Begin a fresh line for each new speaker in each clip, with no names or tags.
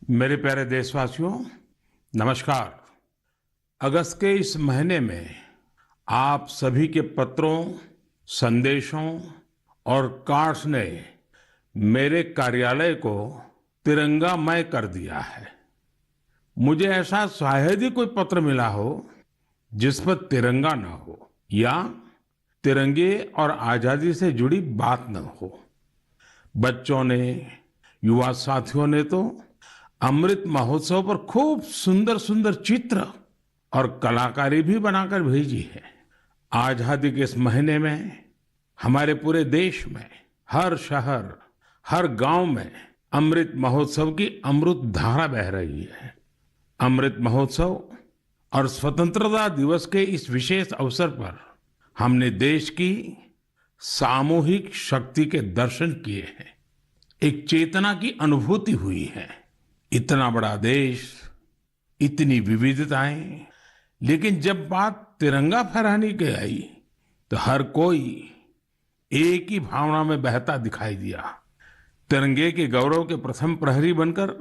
मेरे प्यारे देशवासियों, नमस्कार। अगस्त के इस महीने में आप सभी के पत्रों, संदेशों और कार्ड्स ने मेरे कार्यालय को तिरंगामय कर दिया है। मुझे ऐसा शायद ही कोई पत्र मिला हो जिस पर तिरंगा न हो या तिरंगे और आजादी से जुड़ी बात न हो। बच्चों ने, युवा साथियों ने तो अमृत महोत्सव पर खूब सुंदर सुंदर चित्र और कलाकारी भी बनाकर भेजी है। आजादी के इस महीने में हमारे पूरे देश में हर शहर, हर गांव में अमृत महोत्सव की अमृत धारा बह रही है। अमृत महोत्सव और स्वतंत्रता दिवस के इस विशेष अवसर पर हमने देश की सामूहिक शक्ति के दर्शन किए हैं। एक चेतना की अनुभूति हुई है। इतना बड़ा देश, इतनी विविधताएं, लेकिन जब बात तिरंगा फहराने की आई तो हर कोई एक ही भावना में बहता दिखाई दिया। तिरंगे के गौरव के प्रथम प्रहरी बनकर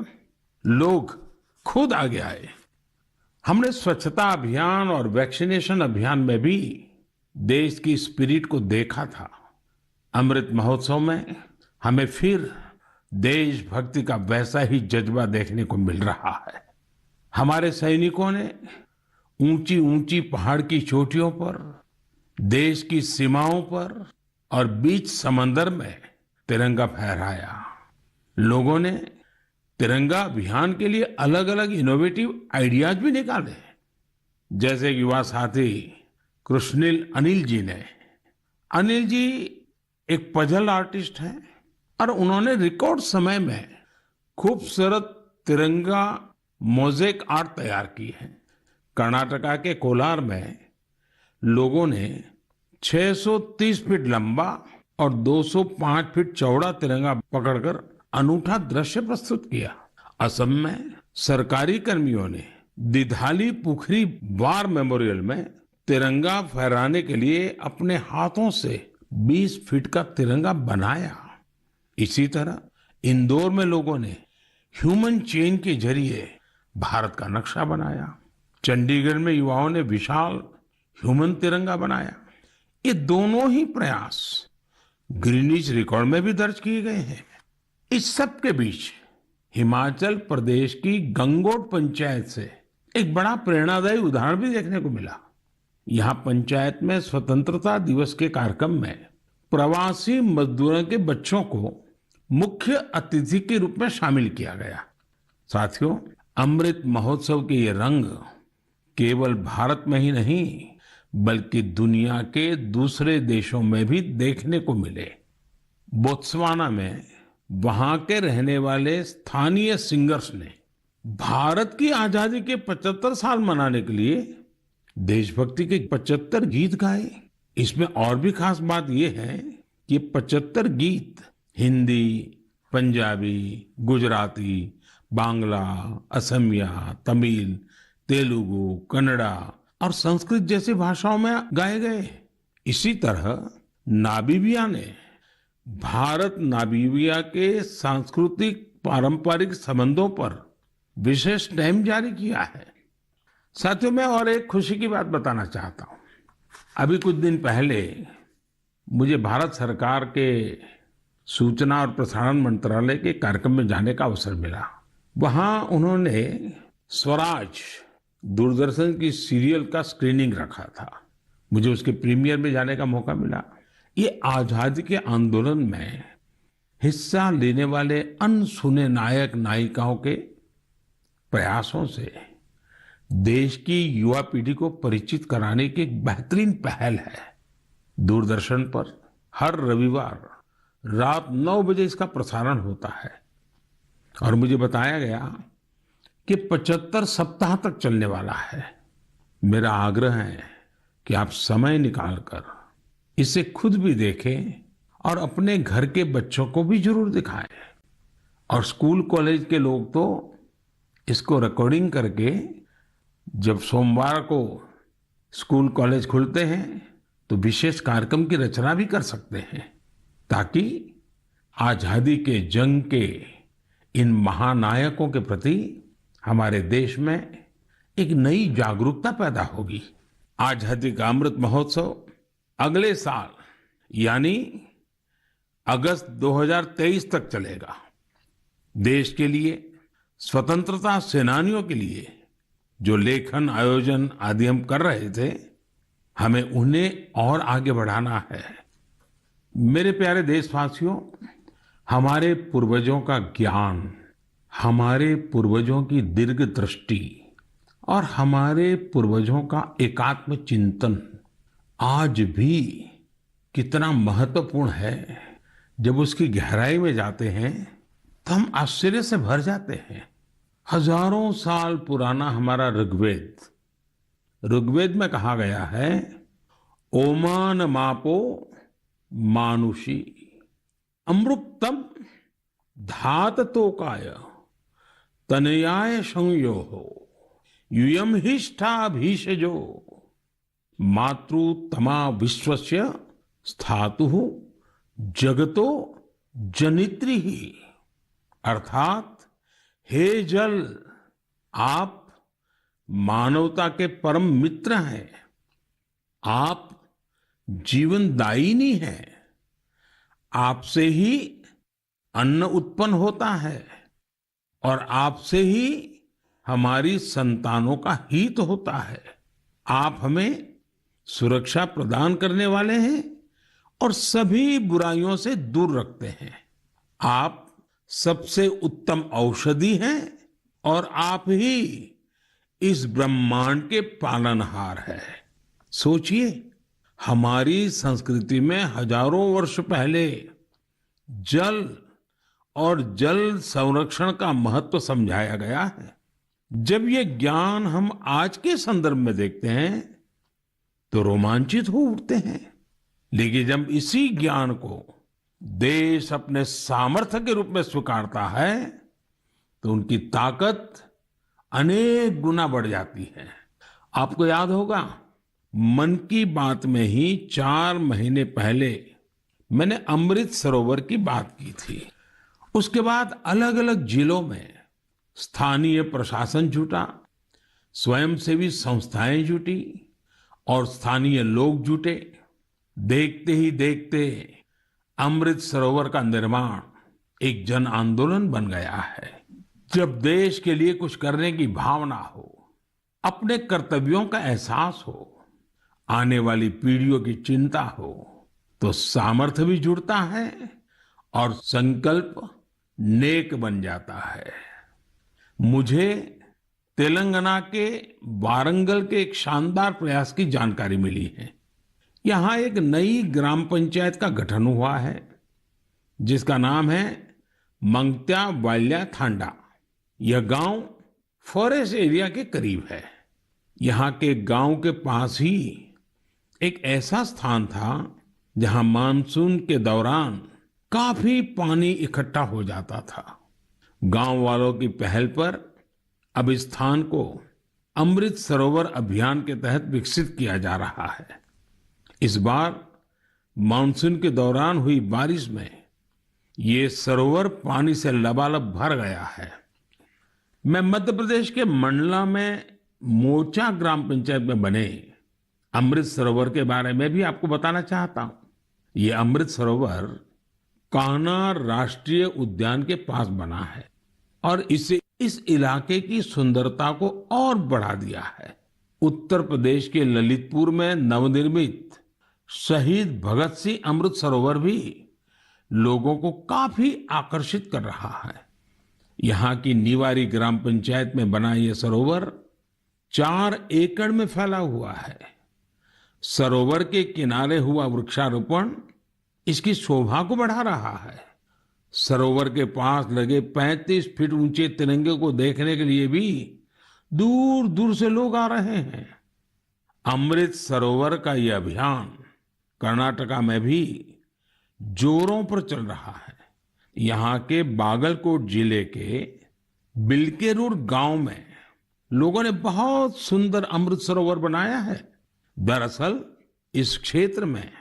लोग खुद आगे आए। हमने स्वच्छता अभियान और वैक्सीनेशन अभियान में भी देश की स्पिरिट को देखा था। अमृत महोत्सव में हमें फिर देशभक्ति का वैसा ही जज्बा देखने को मिल रहा है। हमारे सैनिकों ने ऊंची ऊंची पहाड़ की चोटियों पर, देश की सीमाओं पर और बीच समंदर में तिरंगा फहराया। लोगों ने तिरंगा अभियान के लिए अलग अलग इनोवेटिव आइडियाज भी निकाले। जैसे युवा साथी कृष्णिल अनिल जी ने। अनिल जी एक पजल आर्टिस्ट हैं और उन्होंने रिकॉर्ड समय में खूबसूरत तिरंगा मोज़ेक आर्ट तैयार की है। कर्नाटका के कोलार में लोगों ने 630 फीट लंबा और 205 फीट चौड़ा तिरंगा पकड़कर अनूठा दृश्य प्रस्तुत किया। असम में सरकारी कर्मियों ने दिधाली पुखरी वार मेमोरियल में तिरंगा फहराने के लिए अपने हाथों से 20 फीट का तिरंगा बनाया। इसी तरह इंदौर में लोगों ने ह्यूमन चेन के जरिए भारत का नक्शा बनाया। चंडीगढ़ में युवाओं ने विशाल ह्यूमन तिरंगा बनाया। ये दोनों ही प्रयास ग्रीनिच रिकॉर्ड में भी दर्ज किए गए हैं। इस सब के बीच हिमाचल प्रदेश की गंगोट पंचायत से एक बड़ा प्रेरणादायी उदाहरण भी देखने को मिला। यहाँ पंचायत में स्वतंत्रता दिवस के कार्यक्रम में प्रवासी मजदूरों के बच्चों को मुख्य अतिथि के रूप में शामिल किया गया। साथियों, अमृत महोत्सव के ये रंग केवल भारत में ही नहीं बल्कि दुनिया के दूसरे देशों में भी देखने को मिले। बोत्सवाना में वहां के रहने वाले स्थानीय सिंगर्स ने भारत की आजादी के 75 साल मनाने के लिए देशभक्ति के 75 गीत गाए। इसमें और भी खास बात यह है कि 75 गीत हिंदी, पंजाबी, गुजराती, बांग्ला, असमिया, तमिल, तेलुगु, कन्नड़ा और संस्कृत जैसी भाषाओं में गाए गए। इसी तरह नामीबिया ने भारत नामीबिया के सांस्कृतिक पारंपरिक संबंधों पर विशेष स्टैम्प जारी किया है। साथियों, मैं और एक खुशी की बात बताना चाहता हूँ। अभी कुछ दिन पहले मुझे भारत सरकार के सूचना और प्रसारण मंत्रालय के कार्यक्रम में जाने का अवसर मिला। वहाँ उन्होंने स्वराज दूरदर्शन की सीरियल का स्क्रीनिंग रखा था। मुझे उसके प्रीमियर में जाने का मौका मिला। ये आजादी के आंदोलन में हिस्सा लेने वाले अनसुने नायक नायिकाओं के प्रयासों से देश की युवा पीढ़ी को परिचित कराने की एक बेहतरीन पहल है। दूरदर्शन पर हर रविवार रात 9 बजे इसका प्रसारण होता है और मुझे बताया गया कि 75 सप्ताह तक चलने वाला है। मेरा आग्रह है कि आप समय निकालकर इसे खुद भी देखें और अपने घर के बच्चों को भी जरूर दिखाएं। और स्कूल कॉलेज के लोग तो इसको रिकॉर्डिंग करके जब सोमवार को स्कूल कॉलेज खुलते हैं तो विशेष कार्यक्रम की रचना भी कर सकते हैं, ताकि आजादी के जंग के इन महानायकों के प्रति हमारे देश में एक नई जागरूकता पैदा होगी। आजादी का अमृत महोत्सव अगले साल यानी अगस्त 2023 तक चलेगा। देश के लिए, स्वतंत्रता सेनानियों के लिए जो लेखन, आयोजन आदि हम कर रहे थे, हमें उन्हें और आगे बढ़ाना है। मेरे प्यारे देशवासियों, हमारे पूर्वजों का ज्ञान, हमारे पूर्वजों की दीर्घ दृष्टि और हमारे पूर्वजों का एकात्म चिंतन आज भी कितना महत्वपूर्ण है। जब उसकी गहराई में जाते हैं तो हम आश्चर्य से भर जाते हैं। हजारों साल पुराना हमारा ऋग्वेद में कहा गया है, ओमान मापो मानुषी अमृतम धाततोकाय तनयाय संयोहो यूयम हिष्ठा भीषजो मातृतमा विश्वस्य स्थातु जगतो जनित्री ही। अर्थात हे जल, आप मानवता के परम मित्र हैं, आप जीवनदायिनी हैं, आपसे ही अन्न उत्पन्न होता है और आपसे ही हमारी संतानों का हित होता है। आप हमें सुरक्षा प्रदान करने वाले हैं और सभी बुराइयों से दूर रखते हैं। आप सबसे उत्तम औषधि हैं और आप ही इस ब्रह्मांड के पालनहार हैं। सोचिए, हमारी संस्कृति में हजारों वर्ष पहले जल और जल संरक्षण का महत्व समझाया गया है। जब ये ज्ञान हम आज के संदर्भ में देखते हैं तो रोमांचित हो उठते हैं, लेकिन जब इसी ज्ञान को देश अपने सामर्थ्य के रूप में स्वीकारता है तो उनकी ताकत अनेक गुना बढ़ जाती है। आपको याद होगा, मन की बात में ही 4 महीने पहले मैंने अमृत सरोवर की बात की थी। उसके बाद अलग अलग जिलों में स्थानीय प्रशासन जुटा, स्वयंसेवी संस्थाएं जुटी और स्थानीय लोग जुटे। देखते ही देखते अमृत सरोवर का निर्माण एक जन आंदोलन बन गया है। जब देश के लिए कुछ करने की भावना हो, अपने कर्तव्यों का एहसास हो, आने वाली पीढ़ियों की चिंता हो, तो सामर्थ्य भी जुड़ता है और संकल्प नेक बन जाता है। मुझे तेलंगाना के वारंगल के एक शानदार प्रयास की जानकारी मिली है। यहाँ एक नई ग्राम पंचायत का गठन हुआ है जिसका नाम है मंगत्या वाल्या थांडा। यह गांव फॉरेस्ट एरिया के करीब है। यहाँ के गांव के पास ही एक ऐसा स्थान था जहाँ मानसून के दौरान काफी पानी इकट्ठा हो जाता था। गांव वालों की पहल पर अब इस स्थान को अमृत सरोवर अभियान के तहत विकसित किया जा रहा है। इस बार मानसून के दौरान हुई बारिश में ये सरोवर पानी से लबालब भर गया है। मैं मध्य प्रदेश के मंडला में मोचा ग्राम पंचायत में बने अमृत सरोवर के बारे में भी आपको बताना चाहता हूँ। ये अमृत सरोवर कान्हा राष्ट्रीय उद्यान के पास बना है और इससे इस इलाके की सुंदरता को और बढ़ा दिया है। उत्तर प्रदेश के ललितपुर में नवनिर्मित शहीद भगत सिंह अमृत सरोवर भी लोगों को काफी आकर्षित कर रहा है। यहाँ की निवारी ग्राम पंचायत में बना यह सरोवर 4 एकड़ में फैला हुआ है। सरोवर के किनारे हुआ वृक्षारोपण इसकी शोभा को बढ़ा रहा है। सरोवर के पास लगे 35 फीट ऊंचे तिरंगे को देखने के लिए भी दूर दूर से लोग आ रहे हैं। अमृत सरोवर का यह अभियान कर्नाटका में भी जोरों पर चल रहा है। यहाँ के बागलकोट जिले के बिलकेरूर गांव में लोगों ने बहुत सुंदर अमृत सरोवर बनाया है। दरअसल इस क्षेत्र में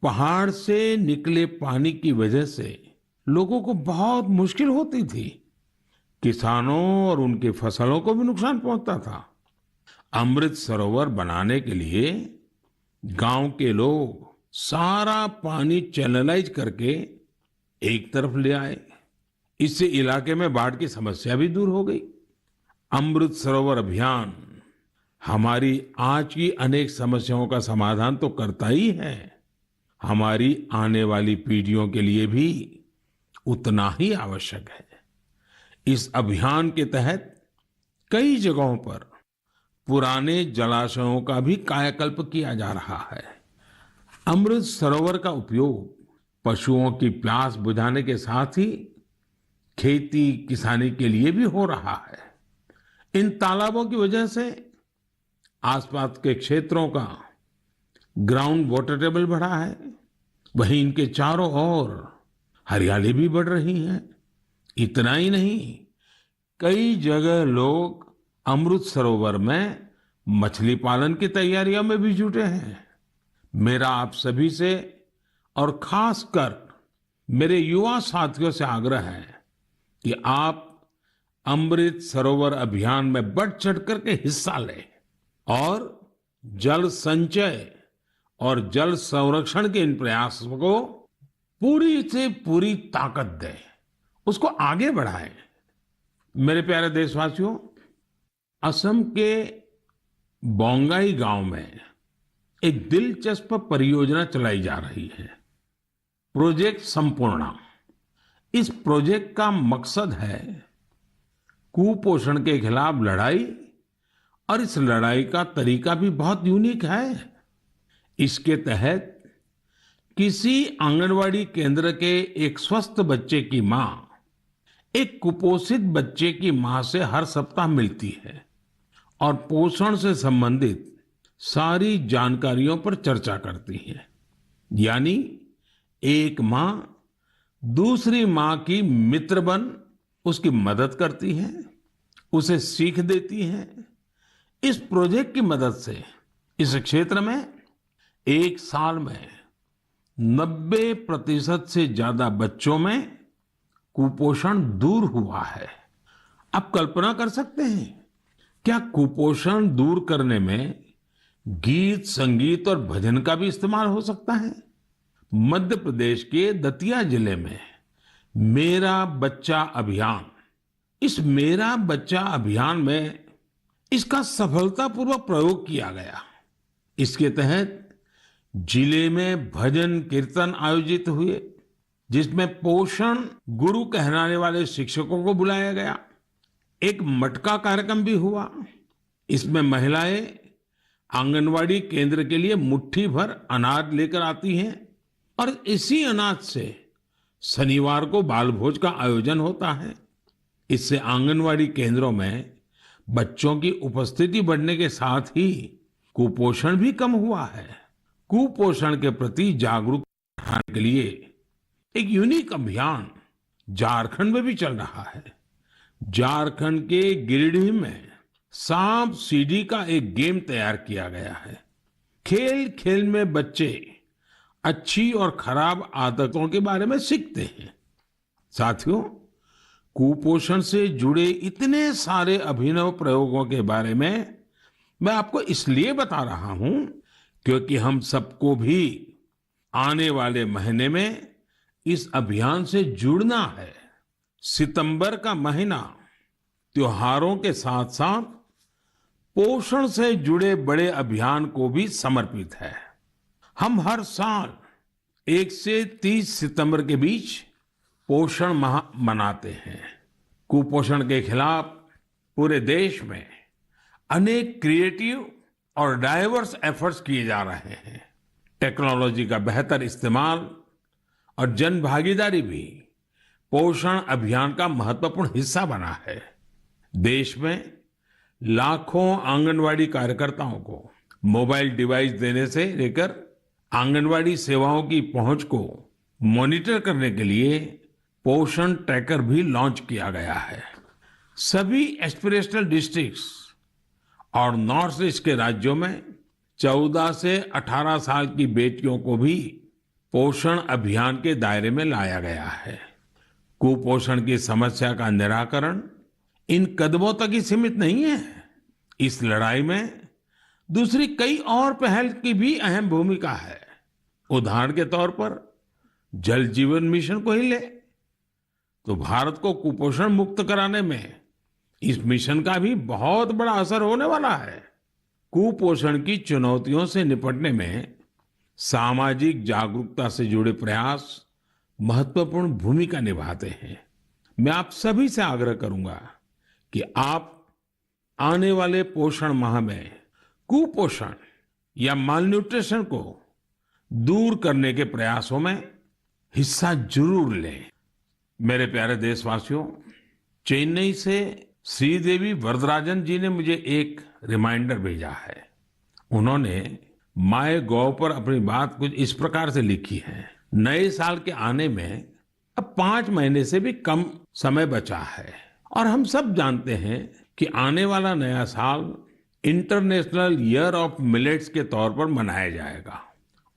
पहाड़ से निकले पानी की वजह से लोगों को बहुत मुश्किल होती थी। किसानों और उनकी फसलों को भी नुकसान पहुंचता था। अमृत सरोवर बनाने के लिए गांव के लोग सारा पानी चैनलाइज करके एक तरफ ले आए। इससे इलाके में बाढ़ की समस्या भी दूर हो गई। अमृत सरोवर अभियान हमारी आज की अनेक समस्याओं का समाधान तो करता ही है, हमारी आने वाली पीढ़ियों के लिए भी उतना ही आवश्यक है। इस अभियान के तहत कई जगहों पर पुराने जलाशयों का भी कायाकल्प किया जा रहा है। अमृत सरोवर का उपयोग पशुओं की प्यास बुझाने के साथ ही खेती किसानी के लिए भी हो रहा है। इन तालाबों की वजह से आसपास के क्षेत्रों का ग्राउंड वाटर टेबल बढ़ा है, वहीं इनके चारों ओर हरियाली भी बढ़ रही है। इतना ही नहीं, कई जगह लोग अमृत सरोवर में मछली पालन की तैयारियों में भी जुटे हैं। मेरा आप सभी से और खासकर मेरे युवा साथियों से आग्रह है कि आप अमृत सरोवर अभियान में बढ़ चढ़ करके हिस्सा लें और जल संचय और जल संरक्षण के इन प्रयासों को पूरी से पूरी ताकत दें, उसको आगे बढ़ाएं। मेरे प्यारे देशवासियों, असम के बोंगाई गांव में एक दिलचस्प परियोजना चलाई जा रही है, प्रोजेक्ट संपूर्णा। इस प्रोजेक्ट का मकसद है कुपोषण के खिलाफ लड़ाई, और इस लड़ाई का तरीका भी बहुत यूनिक है। इसके तहत किसी आंगनवाड़ी केंद्र के एक स्वस्थ बच्चे की मां एक कुपोषित बच्चे की मां से हर सप्ताह मिलती है और पोषण से संबंधित सारी जानकारियों पर चर्चा करती है। यानी एक मां दूसरी मां की मित्र बन उसकी मदद करती है, उसे सीख देती है। इस प्रोजेक्ट की मदद से इस क्षेत्र में एक साल में 90% से ज्यादा बच्चों में कुपोषण दूर हुआ है। आप कल्पना कर सकते हैं, क्या कुपोषण दूर करने में गीत संगीत और भजन का भी इस्तेमाल हो सकता है? मध्य प्रदेश के दतिया जिले में मेरा बच्चा अभियान, इस मेरा बच्चा अभियान में इसका सफलतापूर्वक प्रयोग किया गया। इसके तहत जिले में भजन कीर्तन आयोजित हुए, जिसमें पोषण गुरु कहलाने वाले शिक्षकों को बुलाया गया। एक मटका कार्यक्रम भी हुआ। इसमें महिलाएं आंगनवाड़ी केंद्र के लिए मुट्ठी भर अनाज लेकर आती हैं और इसी अनाज से शनिवार को बाल भोज का आयोजन होता है। इससे आंगनवाड़ी केंद्रों में बच्चों की उपस्थिति बढ़ने के साथ ही कुपोषण भी कम हुआ है। कुपोषण के प्रति जागरूकता बढ़ाने के लिए एक यूनिक अभियान झारखंड में भी चल रहा है। झारखंड के गिरिडीह में सांप सीढ़ी का एक गेम तैयार किया गया है। खेल खेल में बच्चे अच्छी और खराब आदतों के बारे में सीखते हैं। साथियों, कुपोषण से जुड़े इतने सारे अभिनव प्रयोगों के बारे में मैं आपको इसलिए बता रहा हूं क्योंकि हम सबको भी आने वाले महीने में इस अभियान से जुड़ना है। सितंबर का महीना त्योहारों के साथ साथ पोषण से जुड़े बड़े अभियान को भी समर्पित है। हम हर साल 1 से 30 सितंबर के बीच पोषण माह मनाते हैं। कुपोषण के खिलाफ पूरे देश में अनेक क्रिएटिव और डाइवर्स एफर्ट्स किए जा रहे हैं। टेक्नोलॉजी का बेहतर इस्तेमाल और जन भागीदारी भी पोषण अभियान का महत्वपूर्ण हिस्सा बना है। देश में लाखों आंगनवाड़ी कार्यकर्ताओं को मोबाइल डिवाइस देने से लेकर आंगनवाड़ी सेवाओं की पहुंच को मॉनिटर करने के लिए पोषण ट्रैकर भी लॉन्च किया गया है। सभी एस्पिरेशनल डिस्ट्रिक्ट्स और नॉर्थ ईस्ट के राज्यों में 14 से 18 साल की बेटियों को भी पोषण अभियान के दायरे में लाया गया है। कुपोषण की समस्या का निराकरण इन कदमों तक ही सीमित नहीं है। इस लड़ाई में दूसरी कई और पहल की भी अहम भूमिका है। उदाहरण के तौर पर जल जीवन मिशन को ही ले तो भारत को कुपोषण मुक्त कराने में इस मिशन का भी बहुत बड़ा असर होने वाला है। कुपोषण की चुनौतियों से निपटने में सामाजिक जागरूकता से जुड़े प्रयास महत्वपूर्ण भूमिका निभाते हैं। मैं आप सभी से आग्रह करूंगा कि आप आने वाले पोषण माह में कुपोषण या मालन्यूट्रिशन को दूर करने के प्रयासों में हिस्सा जरूर लें। मेरे प्यारे देशवासियों, चेन्नई से श्रीदेवी वरदराजन जी ने मुझे एक रिमाइंडर भेजा है। उन्होंने माय गॉव पर अपनी बात कुछ इस प्रकार से लिखी है। नए साल के आने में अब 5 महीने से भी कम समय बचा है और हम सब जानते हैं कि आने वाला नया साल इंटरनेशनल ईयर ऑफ मिलेट्स के तौर पर मनाया जाएगा।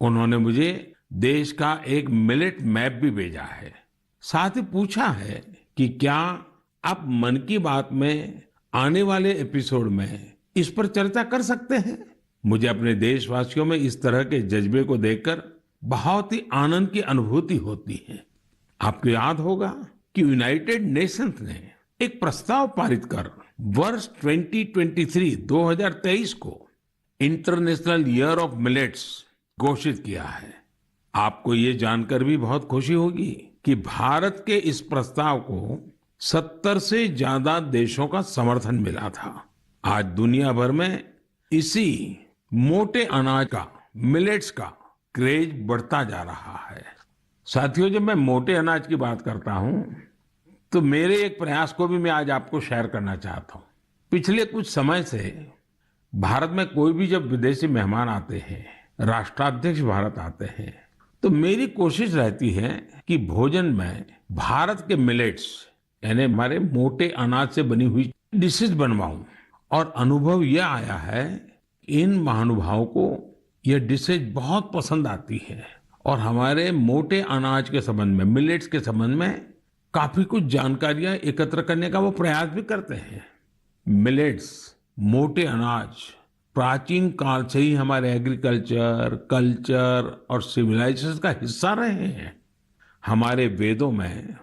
उन्होंने मुझे देश का एक मिलेट मैप भी भेजा है। साथ ही पूछा है कि क्या आप मन की बात में आने वाले एपिसोड में इस पर चर्चा कर सकते हैं। मुझे अपने देशवासियों में इस तरह के जज्बे को देखकर बहुत ही आनंद की अनुभूति होती है। आपको याद होगा कि यूनाइटेड नेशंस ने एक प्रस्ताव पारित कर वर्ष 2023 को इंटरनेशनल ईयर ऑफ मिलेट्स घोषित किया है। आपको ये जानकर भी बहुत खुशी होगी कि भारत के इस प्रस्ताव को 70 से ज्यादा देशों का समर्थन मिला था। आज दुनिया भर में इसी मोटे अनाज का, मिलेट्स का क्रेज बढ़ता जा रहा है। साथियों, जब मैं मोटे अनाज की बात करता हूं तो मेरे एक प्रयास को भी मैं आज आपको शेयर करना चाहता हूं। पिछले कुछ समय से भारत में कोई भी जब विदेशी मेहमान आते हैं, राष्ट्राध्यक्ष भारत आते हैं, तो मेरी कोशिश रहती है कि भोजन में भारत के मिलेट्स यानी हमारे मोटे अनाज से बनी हुई डिशेस बनवाऊं। और अनुभव यह आया है इन महानुभावों को यह डिशेज बहुत पसंद आती है और हमारे मोटे अनाज के संबंध में, मिलेट्स के संबंध में काफी कुछ जानकारियां एकत्र करने का वो प्रयास भी करते हैं। मिलेट्स, मोटे अनाज प्राचीन काल से ही हमारे एग्रीकल्चर, कल्चर और सिविलाइजेशन का हिस्सा रहे हैं। हमारे वेदों में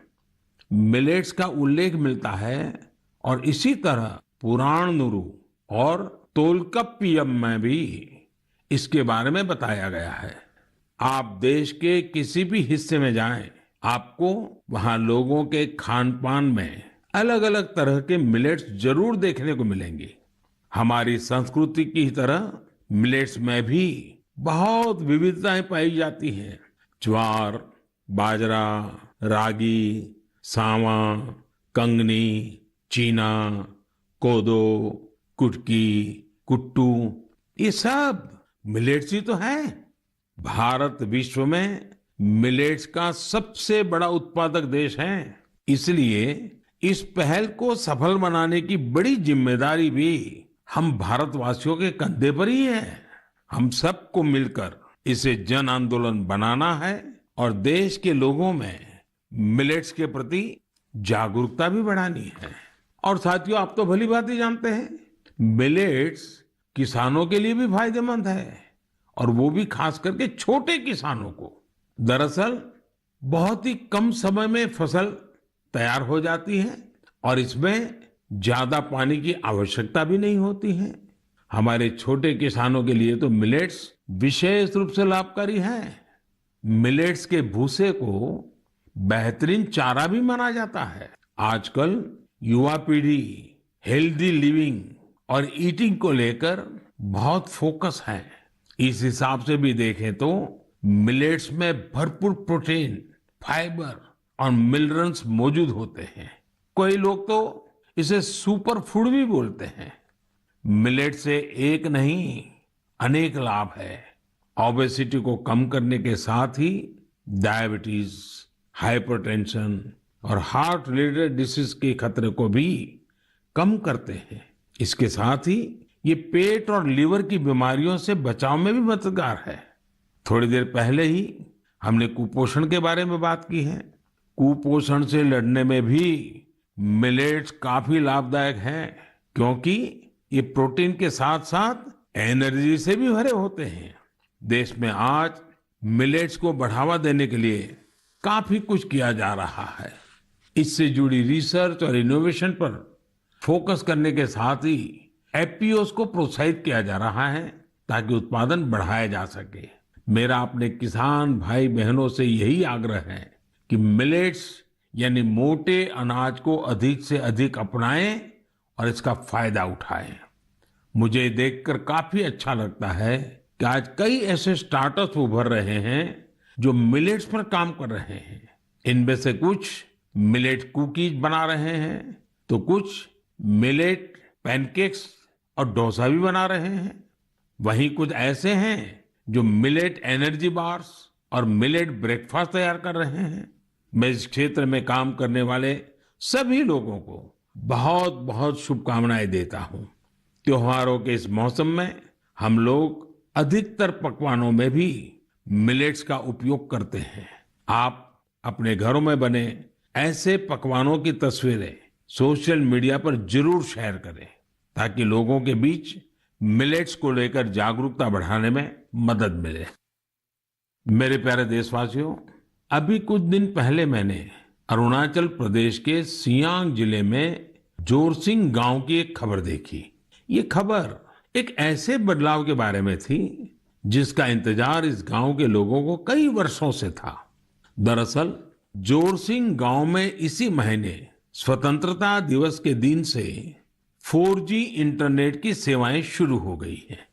मिलेट्स का उल्लेख मिलता है और इसी तरह पुराणनुरु और तोल्काप्पियम में भी इसके बारे में बताया गया है। आप देश के किसी भी हिस्से में जाएं, आपको वहां लोगों के खान पान में अलग अलग तरह के मिलेट्स जरूर देखने को मिलेंगे। हमारी संस्कृति की तरह मिलेट्स में भी बहुत विविधताएं पाई जाती हैं। ज्वार, बाजरा, रागी, सांवा, कंगनी, चीना, कोदो, कुटकी, कुट्टू, ये सब मिलेट्स ही तो है। भारत विश्व में मिलेट्स का सबसे बड़ा उत्पादक देश है। इसलिए इस पहल को सफल बनाने की बड़ी जिम्मेदारी भी हम भारतवासियों के कंधे पर ही है। हम सबको मिलकर इसे जन आंदोलन बनाना है और देश के लोगों में मिलेट्स के प्रति जागरूकता भी बढ़ानी है। और साथियों, आप तो भली भांति जानते हैं, मिलेट्स किसानों के लिए भी फायदेमंद है और वो भी खास करके छोटे किसानों को। दरअसल बहुत ही कम समय में फसल तैयार हो जाती है और इसमें ज्यादा पानी की आवश्यकता भी नहीं होती है। हमारे छोटे किसानों के लिए तो मिलेट्स विशेष रूप से लाभकारी है। मिलेट्स के भूसे को बेहतरीन चारा भी माना जाता है। आजकल युवा पीढ़ी हेल्दी लिविंग और ईटिंग को लेकर बहुत फोकस है। इस हिसाब से भी देखें तो मिलेट्स में भरपूर प्रोटीन, फाइबर और मिनरल्स मौजूद होते हैं। कई लोग तो इसे सुपर फूड भी बोलते हैं। मिलेट से एक नहीं अनेक लाभ है। ओबेसिटी को कम करने के साथ ही डायबिटीज, हाइपरटेंशन और हार्ट रिलेटेड डिसीज के खतरे को भी कम करते हैं। इसके साथ ही ये पेट और लीवर की बीमारियों से बचाव में भी मददगार है। थोड़ी देर पहले ही हमने कुपोषण के बारे में बात की है। कुपोषण से लड़ने में भी मिलेट्स काफी लाभदायक है, क्योंकि ये प्रोटीन के साथ साथ एनर्जी से भी भरे होते हैं। देश में आज मिलेट्स को बढ़ावा देने के लिए काफी कुछ किया जा रहा है। इससे जुड़ी रिसर्च और इनोवेशन पर फोकस करने के साथ ही एफपीओस को प्रोत्साहित किया जा रहा है, ताकि उत्पादन बढ़ाया जा सके। मेरा अपने किसान भाई बहनों से यही आग्रह है कि मिलेट्स यानी मोटे अनाज को अधिक से अधिक अपनाएं और इसका फायदा उठाएं। मुझे देखकर काफी अच्छा लगता है कि आज कई ऐसे स्टार्टअप्स उभर रहे हैं जो मिलेट्स पर काम कर रहे हैं। इनमें से कुछ मिलेट कुकीज बना रहे हैं, तो कुछ मिलेट पैनकेक्स और डोसा भी बना रहे हैं। वहीं कुछ ऐसे हैं जो मिलेट एनर्जी बार्स और मिलेट ब्रेकफास्ट तैयार कर रहे हैं। मैं इस क्षेत्र में काम करने वाले सभी लोगों को बहुत बहुत शुभकामनाएं देता हूं। त्योहारों के इस मौसम में हम लोग अधिकतर पकवानों में भी मिलेट्स का उपयोग करते हैं। आप अपने घरों में बने ऐसे पकवानों की तस्वीरें सोशल मीडिया पर जरूर शेयर करें, ताकि लोगों के बीच मिलेट्स को लेकर जागरूकता बढ़ाने में मदद मिले। मेरे प्यारे देशवासियों, अभी कुछ दिन पहले मैंने अरुणाचल प्रदेश के सियांग जिले में जोरसिंग गांव की एक खबर देखी। ये खबर एक ऐसे बदलाव के बारे में थी जिसका इंतजार इस गांव के लोगों को कई वर्षों से था। दरअसल जोरसिंग गांव में इसी महीने स्वतंत्रता दिवस के दिन से 4G इंटरनेट की सेवाएं शुरू हो गई हैं।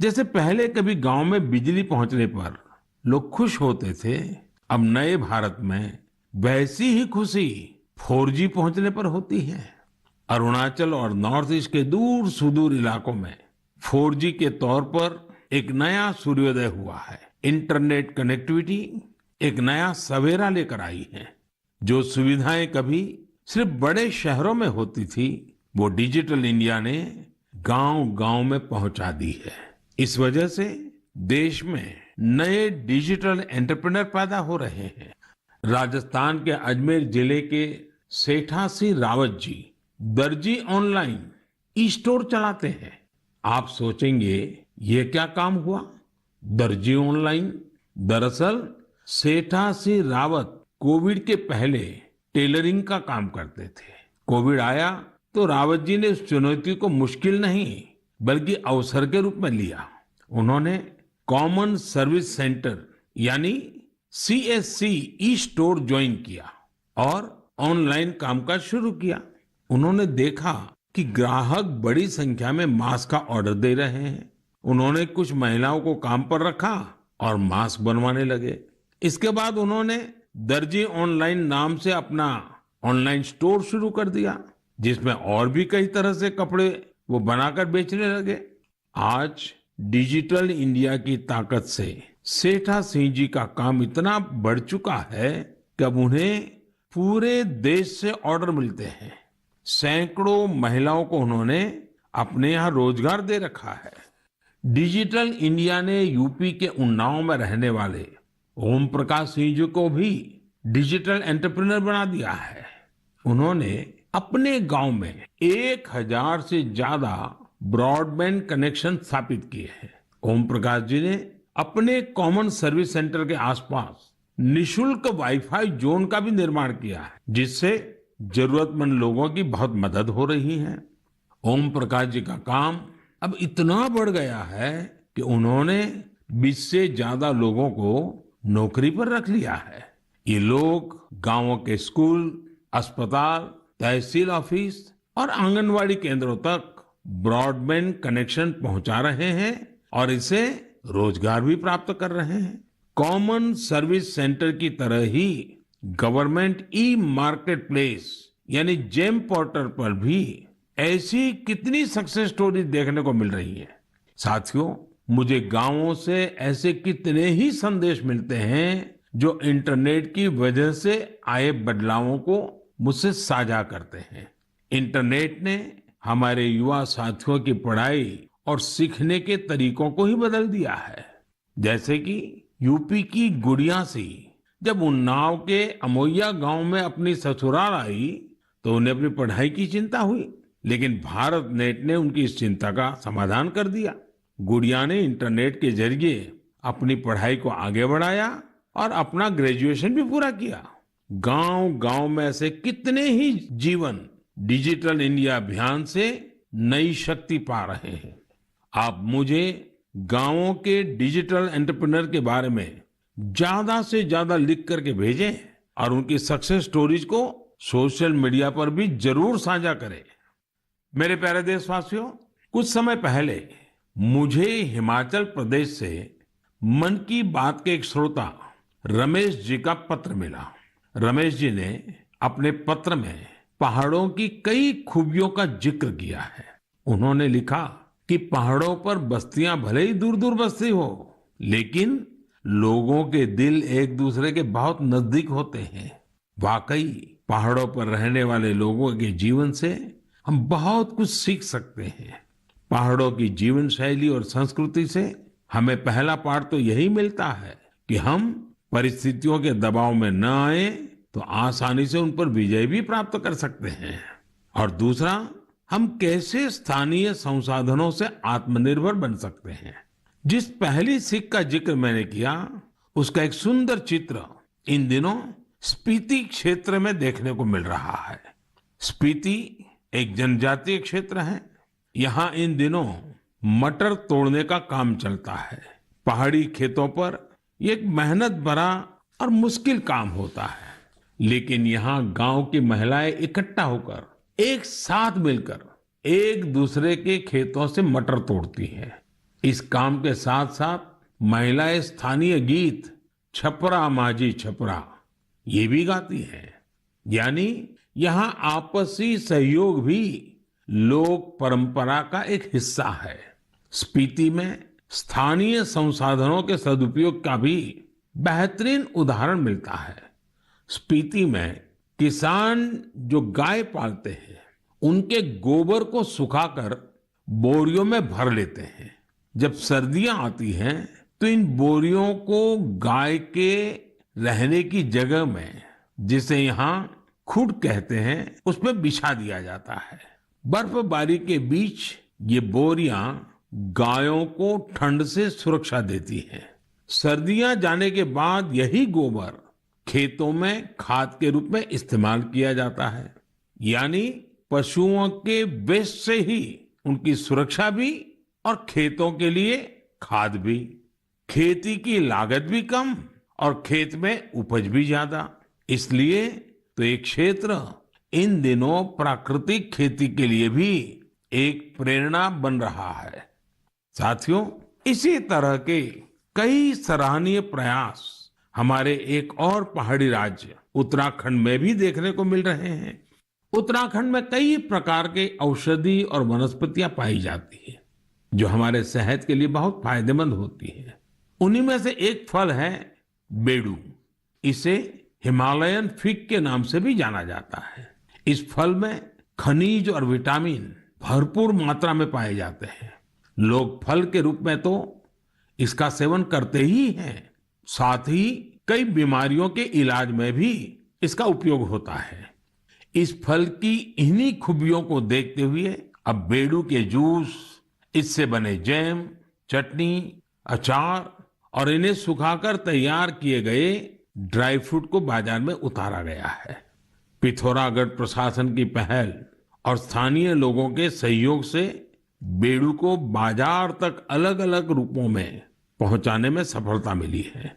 जैसे पहले कभी गांव में बिजली पहुंचने पर लोग खुश होते थे, अब नए भारत में वैसी ही खुशी 4G पहुंचने पर होती है। अरुणाचल और नॉर्थ ईस्ट के दूर सुदूर इलाकों में 4G के तौर पर एक नया सूर्योदय हुआ है। इंटरनेट कनेक्टिविटी एक नया सवेरा लेकर आई है। जो सुविधाएं कभी सिर्फ बड़े शहरों में होती थी, वो डिजिटल इंडिया ने गांव-गांव में पहुंचा दी है। इस वजह से देश में नए डिजिटल एंटरप्रेन्योर पैदा हो रहे हैं। राजस्थान के अजमेर जिले के सेठा सिंह रावत जी दर्जी ऑनलाइन ई स्टोर चलाते हैं। आप सोचेंगे ये क्या काम हुआ? दर्जी ऑनलाइन, दरअसल सेठा सिंह रावत कोविड के पहले टेलरिंग का काम करते थे। कोविड आया तो रावत जी ने उस चुनौती को मुश्किल नहीं बल्कि अवसर के रूप में लिया। उन्होंने कॉमन सर्विस सेंटर यानी CSC ई स्टोर ज्वाइन किया और ऑनलाइन कामकाज शुरू किया। उन्होंने देखा कि ग्राहक बड़ी संख्या में मास्क का ऑर्डर दे रहे हैं। उन्होंने कुछ महिलाओं को काम पर रखा और मास्क बनवाने लगे। इसके बाद उन्होंने दर्जी ऑनलाइन नाम से अपना ऑनलाइन स्टोर शुरू कर दिया, जिसमें और भी कई तरह से कपड़े वो बनाकर बेचने लगे। आज डिजिटल इंडिया की ताकत से सेठा सिंह जी का काम इतना बढ़ चुका है कि अब उन्हें पूरे देश से ऑर्डर मिलते हैं। सैकड़ों महिलाओं को उन्होंने अपने यहाँ रोजगार दे रखा है। डिजिटल इंडिया ने यूपी के उन्नाव में रहने वाले ओम प्रकाश सिंह जी को भी डिजिटल एंटरप्रेन्योर बना दिया है। उन्होंने अपने गांव में 1000 से ज्यादा ब्रॉडबैंड कनेक्शन स्थापित किए हैं। ओम प्रकाश जी ने अपने कॉमन सर्विस सेंटर के आसपास निशुल्क वाईफाई जोन का भी निर्माण किया है, जिससे जरूरतमंद लोगों की बहुत मदद हो रही है। ओम प्रकाश जी का काम अब इतना बढ़ गया है कि उन्होंने 20 से ज्यादा लोगों को नौकरी पर रख लिया है। ये लोग गांवों के स्कूल, अस्पताल, तहसील ऑफिस और आंगनवाड़ी केंद्रों तक ब्रॉडबैंड कनेक्शन पहुंचा रहे हैं और इसे रोजगार भी प्राप्त कर रहे हैं। कॉमन सर्विस सेंटर की तरह ही गवर्नमेंट ई मार्केट प्लेस यानी जेम पोर्टल पर भी ऐसी कितनी सक्सेस स्टोरी देखने को मिल रही है। साथियों, मुझे गांवों से ऐसे कितने ही संदेश मिलते हैं जो इंटरनेट की वजह से आए बदलावों को मुझसे साझा करते हैं। इंटरनेट ने हमारे युवा साथियों की पढ़ाई और सीखने के तरीकों को ही बदल दिया है। जैसे कि यूपी की गुड़िया सी जब उन्नाव के अमोइया गांव में अपनी ससुराल आई तो उन्हें अपनी पढ़ाई की चिंता हुई, लेकिन भारत नेट ने उनकी इस चिंता का समाधान कर दिया। गुड़िया ने इंटरनेट के जरिए अपनी पढ़ाई को आगे बढ़ाया और अपना ग्रेजुएशन भी पूरा किया। गांव गांव में ऐसे कितने ही जीवन डिजिटल इंडिया अभियान से नई शक्ति पा रहे हैं। आप मुझे गांवों के डिजिटल एंटरप्रेन्योर के बारे में ज्यादा से ज्यादा लिख करके भेजें और उनकी सक्सेस स्टोरीज को सोशल मीडिया पर भी जरूर साझा करें। मेरे प्यारे देशवासियों, कुछ समय पहले मुझे हिमाचल प्रदेश से मन की बात के एक श्रोता रमेश जी का पत्र मिला। रमेश जी ने अपने पत्र में पहाड़ों की कई खूबियों का जिक्र किया है। उन्होंने लिखा कि पहाड़ों पर बस्तियां भले ही दूर दूर बसती हो, लेकिन लोगों के दिल एक दूसरे के बहुत नजदीक होते हैं। वाकई पहाड़ों पर रहने वाले लोगों के जीवन से हम बहुत कुछ सीख सकते हैं। पहाड़ों की जीवन शैली और संस्कृति से हमें पहला पाठ तो यही मिलता है कि हम परिस्थितियों के दबाव में न आए तो आसानी से उन पर विजय भी प्राप्त कर सकते हैं। और दूसरा, हम कैसे स्थानीय संसाधनों से आत्मनिर्भर बन सकते हैं। जिस पहली सीख का जिक्र मैंने किया, उसका एक सुंदर चित्र इन दिनों स्पीति क्षेत्र में देखने को मिल रहा है। स्पीति एक जनजातीय क्षेत्र है। यहाँ इन दिनों मटर तोड़ने का काम चलता है। पहाड़ी खेतों पर ये एक मेहनत भरा और मुश्किल काम होता है, लेकिन यहाँ गांव की महिलाएं इकट्ठा होकर एक साथ मिलकर एक दूसरे के खेतों से मटर तोड़ती हैं। इस काम के साथ साथ महिलाएं स्थानीय गीत छपरा माझी छपरा ये भी गाती हैं। यानी यहाँ आपसी सहयोग भी लोक परंपरा का एक हिस्सा है। स्पीति में स्थानीय संसाधनों के सदुपयोग का भी बेहतरीन उदाहरण मिलता है। स्पीति में किसान जो गाय पालते हैं, उनके गोबर को सुखाकर बोरियों में भर लेते हैं। जब सर्दियां आती हैं तो इन बोरियों को गाय के रहने की जगह में, जिसे यहाँ खुड कहते हैं, उसमें बिछा दिया जाता है। बर्फबारी के बीच ये बोरियां गायों को ठंड से सुरक्षा देती हैं। सर्दियां जाने के बाद यही गोबर खेतों में खाद के रूप में इस्तेमाल किया जाता है। यानी पशुओं के वेस्ट से ही उनकी सुरक्षा भी और खेतों के लिए खाद भी। खेती की लागत भी कम और खेत में उपज भी ज्यादा। इसलिए तो ये क्षेत्र इन दिनों प्राकृतिक खेती के लिए भी एक प्रेरणा बन रहा है। साथियों, इसी तरह के कई सराहनीय प्रयास हमारे एक और पहाड़ी राज्य उत्तराखंड में भी देखने को मिल रहे हैं। उत्तराखंड में कई प्रकार के औषधि और वनस्पतियां पाई जाती है जो हमारे सेहत के लिए बहुत फायदेमंद होती है। उन्हीं में से एक फल है बेडू। इसे हिमालयन फिग के नाम से भी जाना जाता है। इस फल में खनिज और विटामिन भरपूर मात्रा में पाए जाते हैं। लोग फल के रूप में तो इसका सेवन करते ही हैं, साथ ही कई बीमारियों के इलाज में भी इसका उपयोग होता है। इस फल की इन्हीं खूबियों को देखते हुए अब बेडू के जूस, इससे बने जैम, चटनी, अचार और इन्हें सुखाकर तैयार किए गए ड्राई फ्रूट को बाजार में उतारा गया है। पिथौरागढ़ प्रशासन की पहल और स्थानीय लोगों के सहयोग से बेडू को बाजार तक अलग अलग रूपों में पहुंचाने में सफलता मिली है।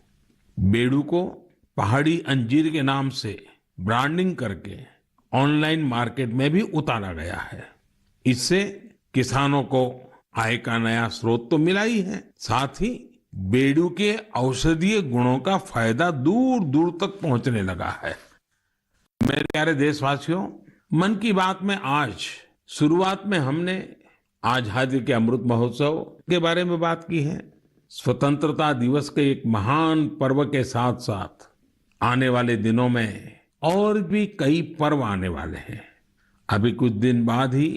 बेडू को पहाड़ी अंजीर के नाम से ब्रांडिंग करके ऑनलाइन मार्केट में भी उतारा गया है। इससे किसानों को आय का नया स्रोत तो मिला ही है, साथ ही बेडू के औषधीय गुणों का फायदा दूर दूर तक पहुंचने लगा है। मेरे प्यारे देशवासियों, मन की बात में आज शुरुआत में हमने आजादी के अमृत महोत्सव के बारे में बात की है। स्वतंत्रता दिवस के एक महान पर्व के साथ साथ आने वाले दिनों में और भी कई पर्व आने वाले हैं। अभी कुछ दिन बाद ही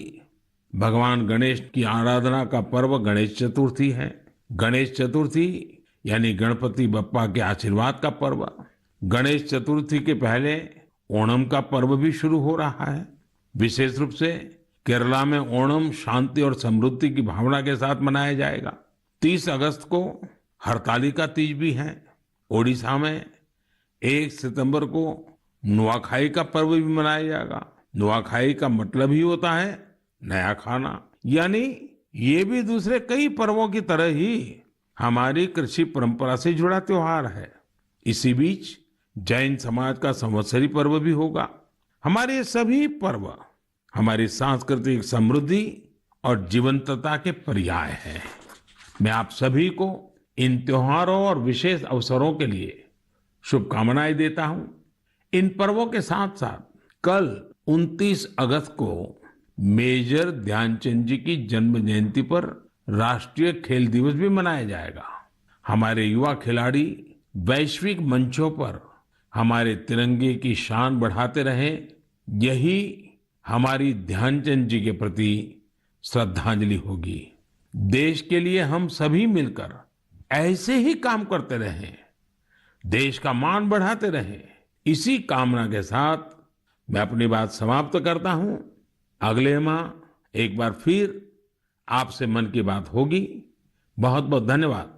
भगवान गणेश की आराधना का पर्व गणेश चतुर्थी है। गणेश चतुर्थी यानी गणपति बप्पा के आशीर्वाद का पर्व। गणेश चतुर्थी के पहले ओणम का पर्व भी शुरू हो रहा है। विशेष रूप से केरला में ओणम शांति और समृद्धि की भावना के साथ मनाया जाएगा। 30 अगस्त को हरतालिका तीज भी है। ओडिशा में 1 सितंबर को नुआखाई का पर्व भी मनाया जाएगा। नुआखाई का मतलब ही होता है नया खाना, यानी ये भी दूसरे कई पर्वों की तरह ही हमारी कृषि परंपरा से जुड़ा त्योहार है। इसी बीच जैन समाज का संवत्सरी पर्व भी होगा। हमारे ये सभी पर्व हमारी सांस्कृतिक समृद्धि और जीवंतता के पर्याय हैं। मैं आप सभी को इन त्योहारों और विशेष अवसरों के लिए शुभकामनाएं देता हूं। इन पर्वों के साथ साथ कल 29 अगस्त को मेजर ध्यानचंद जी की जन्म जयंती पर राष्ट्रीय खेल दिवस भी मनाया जाएगा। हमारे युवा खिलाड़ी वैश्विक मंचों पर हमारे तिरंगे की शान बढ़ाते रहें, यही हमारी ध्यानचंद जी के प्रति श्रद्धांजलि होगी। देश के लिए हम सभी मिलकर ऐसे ही काम करते रहें, देश का मान बढ़ाते रहें। इसी कामना के साथ मैं अपनी बात समाप्त करता हूं। अगले माह एक बार फिर आपसे मन की बात होगी। बहुत बहुत धन्यवाद।